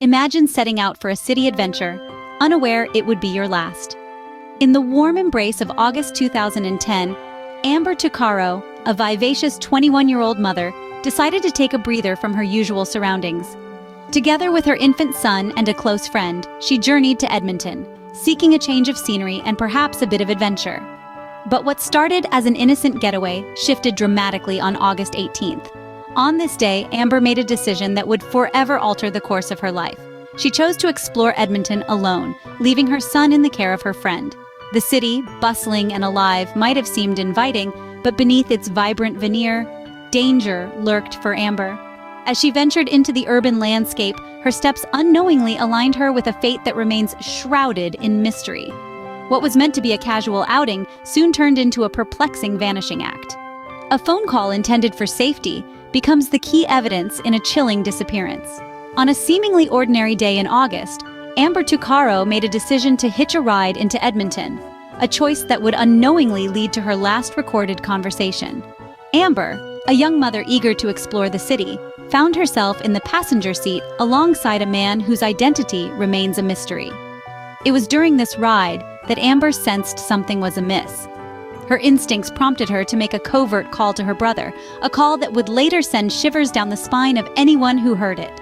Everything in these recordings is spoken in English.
Imagine setting out for a city adventure, unaware it would be your last. In the warm embrace of August 2010, Amber Tuccaro, a vivacious 21-year-old mother, decided to take a breather from her usual surroundings. Together with her infant son and a close friend, she journeyed to Edmonton, seeking a change of scenery and perhaps a bit of adventure. But what started as an innocent getaway shifted dramatically on August 18th. On this day, Amber made a decision that would forever alter the course of her life. She chose to explore Edmonton alone, leaving her son in the care of her friend. The city, bustling and alive, might have seemed inviting, but beneath its vibrant veneer, danger lurked for Amber. As she ventured into the urban landscape, her steps unknowingly aligned her with a fate that remains shrouded in mystery. What was meant to be a casual outing soon turned into a perplexing vanishing act. A phone call intended for safety becomes the key evidence in a chilling disappearance. On a seemingly ordinary day in August, Amber Tuccaro made a decision to hitch a ride into Edmonton, a choice that would unknowingly lead to her last recorded conversation. Amber, a young mother eager to explore the city, found herself in the passenger seat alongside a man whose identity remains a mystery. It was during this ride that Amber sensed something was amiss. Her instincts prompted her to make a covert call to her brother, a call that would later send shivers down the spine of anyone who heard it.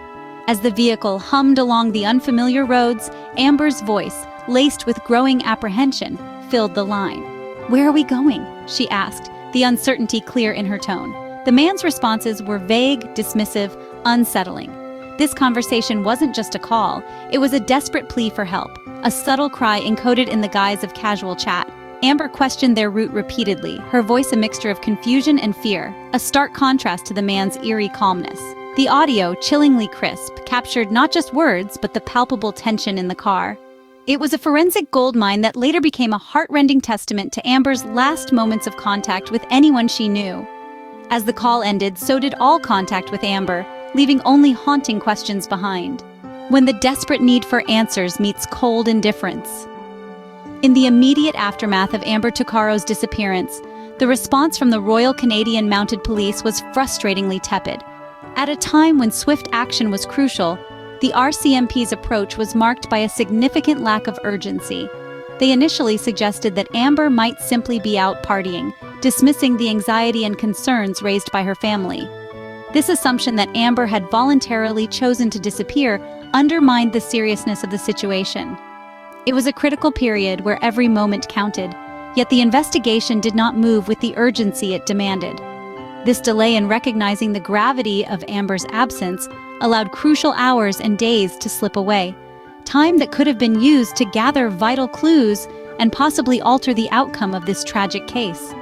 As the vehicle hummed along the unfamiliar roads, Amber's voice, laced with growing apprehension, filled the line. "Where are we going?" she asked, the uncertainty clear in her tone. The man's responses were vague, dismissive, unsettling. This conversation wasn't just a call, it was a desperate plea for help, a subtle cry encoded in the guise of casual chat. Amber questioned their route repeatedly, her voice a mixture of confusion and fear, a stark contrast to the man's eerie calmness. The audio, chillingly crisp, captured not just words, but the palpable tension in the car. It was a forensic goldmine that later became a heart-rending testament to Amber's last moments of contact with anyone she knew. As the call ended, so did all contact with Amber, leaving only haunting questions behind. When the desperate need for answers meets cold indifference. In the immediate aftermath of Amber Tuccaro's disappearance, the response from the Royal Canadian Mounted Police was frustratingly tepid. At a time when swift action was crucial, the RCMP's approach was marked by a significant lack of urgency. They initially suggested that Amber might simply be out partying, dismissing the anxiety and concerns raised by her family. This assumption that Amber had voluntarily chosen to disappear undermined the seriousness of the situation. It was a critical period where every moment counted, yet the investigation did not move with the urgency it demanded. This delay in recognizing the gravity of Amber's absence allowed crucial hours and days to slip away, time that could have been used to gather vital clues and possibly alter the outcome of this tragic case.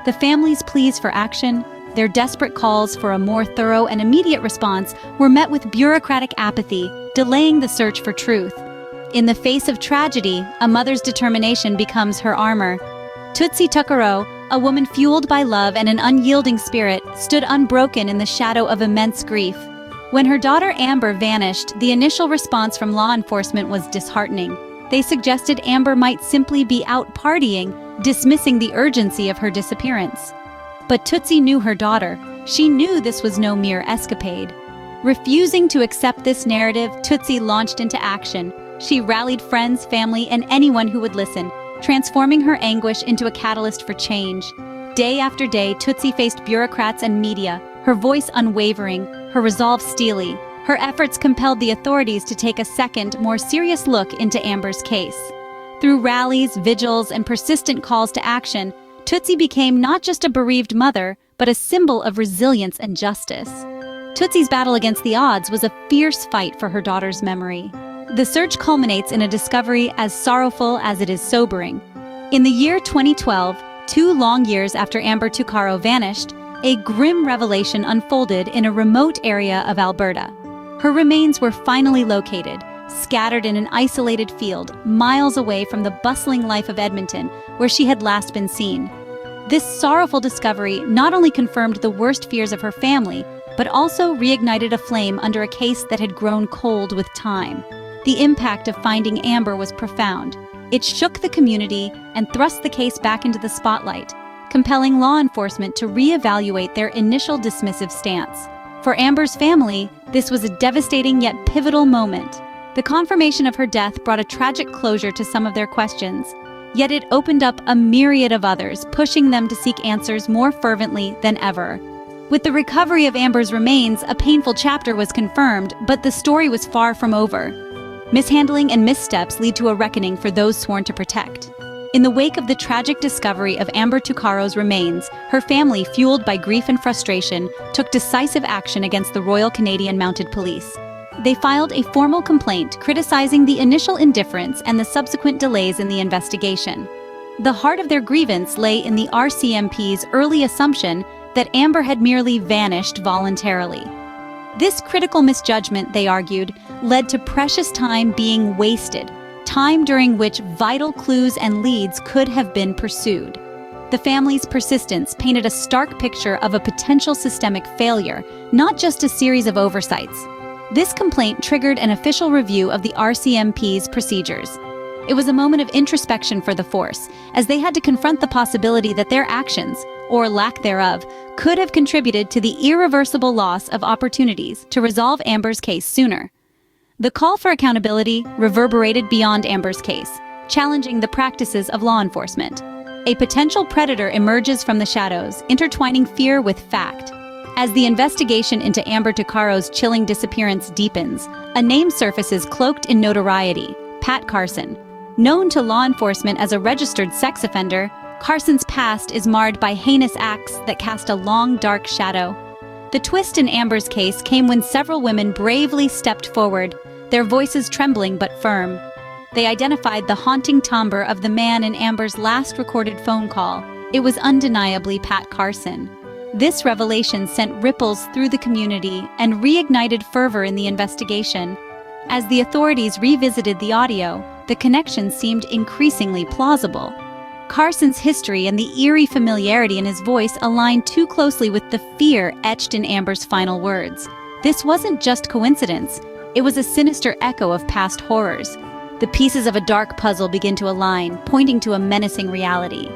The family's pleas for action, their desperate calls for a more thorough and immediate response, were met with bureaucratic apathy, delaying the search for truth. In the face of tragedy, a mother's determination becomes her armor. Tootsie Tuccaro, a woman fueled by love and an unyielding spirit, stood unbroken in the shadow of immense grief. When her daughter Amber vanished, the initial response from law enforcement was disheartening. They suggested Amber might simply be out partying, dismissing the urgency of her disappearance. But Tootsie knew her daughter. She knew this was no mere escapade. Refusing to accept this narrative, Tootsie launched into action. She rallied friends, family, and anyone who would listen, transforming her anguish into a catalyst for change. Day after day, Tootsie faced bureaucrats and media, her voice unwavering, her resolve steely. Her efforts compelled the authorities to take a second, more serious look into Amber's case. Through rallies, vigils, and persistent calls to action, Tootsie became not just a bereaved mother, but a symbol of resilience and justice. Tootsie's battle against the odds was a fierce fight for her daughter's memory. The search culminates in a discovery as sorrowful as it is sobering. In the year 2012, 2 long years after Amber Tuccaro vanished, a grim revelation unfolded in a remote area of Alberta. Her remains were finally located, scattered in an isolated field, miles away from the bustling life of Edmonton, where she had last been seen. This sorrowful discovery not only confirmed the worst fears of her family, but also reignited a flame under a case that had grown cold with time. The impact of finding Amber was profound. It shook the community and thrust the case back into the spotlight, compelling law enforcement to reevaluate their initial dismissive stance. For Amber's family, this was a devastating yet pivotal moment. The confirmation of her death brought a tragic closure to some of their questions, yet it opened up a myriad of others, pushing them to seek answers more fervently than ever. With the recovery of Amber's remains, a painful chapter was confirmed, but the story was far from over. Mishandling and missteps lead to a reckoning for those sworn to protect. In the wake of the tragic discovery of Amber Tuccaro's remains, her family, fueled by grief and frustration, took decisive action against the Royal Canadian Mounted Police. They filed a formal complaint criticizing the initial indifference and the subsequent delays in the investigation. The heart of their grievance lay in the RCMP's early assumption that Amber had merely vanished voluntarily. This critical misjudgment, they argued, led to precious time being wasted, time during which vital clues and leads could have been pursued. The family's persistence painted a stark picture of a potential systemic failure, not just a series of oversights. This complaint triggered an official review of the RCMP's procedures. It was a moment of introspection for the force, as they had to confront the possibility that their actions, or lack thereof, could have contributed to the irreversible loss of opportunities to resolve Amber's case sooner. The call for accountability reverberated beyond Amber's case, challenging the practices of law enforcement. A potential predator emerges from the shadows, intertwining fear with fact. As the investigation into Amber Tuccaro's chilling disappearance deepens, a name surfaces cloaked in notoriety: Pat Carson. Known to law enforcement as a registered sex offender, Carson's past is marred by heinous acts that cast a long, dark shadow. The twist in Amber's case came when several women bravely stepped forward, their voices trembling but firm. They identified the haunting timbre of the man in Amber's last recorded phone call. It was undeniably Pat Carson. This revelation sent ripples through the community and reignited fervor in the investigation. As the authorities revisited the audio, the connection seemed increasingly plausible. Carson's history and the eerie familiarity in his voice aligned too closely with the fear etched in Amber's final words. This wasn't just coincidence, it was a sinister echo of past horrors. The pieces of a dark puzzle begin to align, pointing to a menacing reality.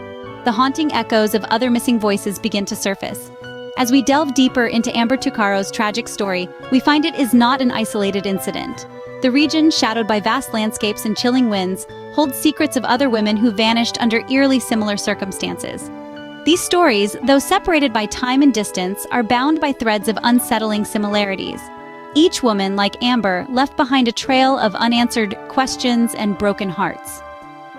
The haunting echoes of other missing voices begin to surface. As we delve deeper into Amber Tuccaro's tragic story, we find it is not an isolated incident. The region, shadowed by vast landscapes and chilling winds, holds secrets of other women who vanished under eerily similar circumstances. These stories, though separated by time and distance, are bound by threads of unsettling similarities. Each woman, like Amber, left behind a trail of unanswered questions and broken hearts.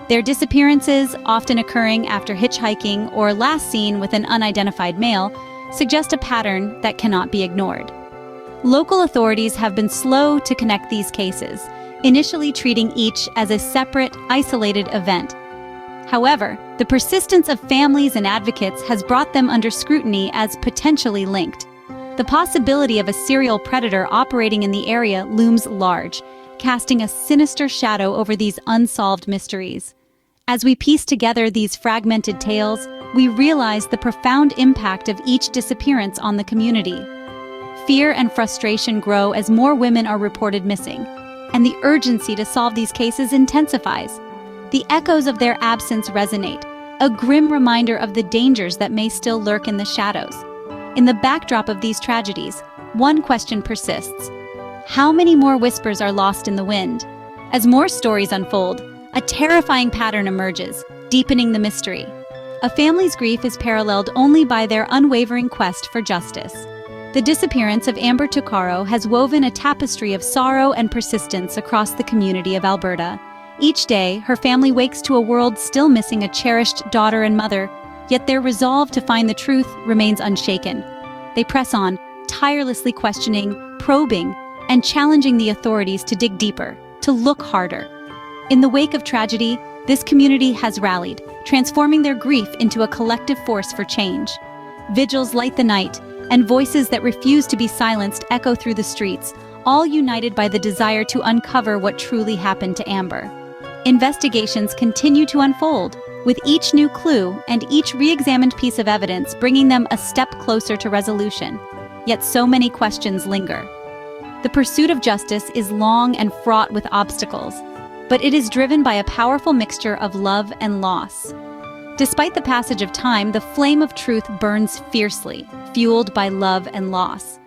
Their disappearances, often occurring after hitchhiking or last seen with an unidentified male, suggest a pattern that cannot be ignored. Local authorities have been slow to connect these cases, initially treating each as a separate, isolated event. However, the persistence of families and advocates has brought them under scrutiny as potentially linked. The possibility of a serial predator operating in the area looms large, casting a sinister shadow over these unsolved mysteries. As we piece together these fragmented tales, we realize the profound impact of each disappearance on the community. Fear and frustration grow as more women are reported missing, and the urgency to solve these cases intensifies. The echoes of their absence resonate, a grim reminder of the dangers that may still lurk in the shadows. In the backdrop of these tragedies, one question persists: how many more whispers are lost in the wind? As more stories unfold, a terrifying pattern emerges, deepening the mystery. A family's grief is paralleled only by their unwavering quest for justice. The disappearance of Amber Tuccaro has woven a tapestry of sorrow and persistence across the community of Alberta. Each day, her family wakes to a world still missing a cherished daughter and mother, yet their resolve to find the truth remains unshaken. They press on, tirelessly questioning, probing, and challenging the authorities to dig deeper, to look harder. In the wake of tragedy, this community has rallied, transforming their grief into a collective force for change. Vigils light the night, and voices that refuse to be silenced echo through the streets, all united by the desire to uncover what truly happened to Amber. Investigations continue to unfold, with each new clue and each re-examined piece of evidence bringing them a step closer to resolution. Yet so many questions linger. The pursuit of justice is long and fraught with obstacles, but it is driven by a powerful mixture of love and loss. Despite the passage of time, the flame of truth burns fiercely, fueled by love and loss.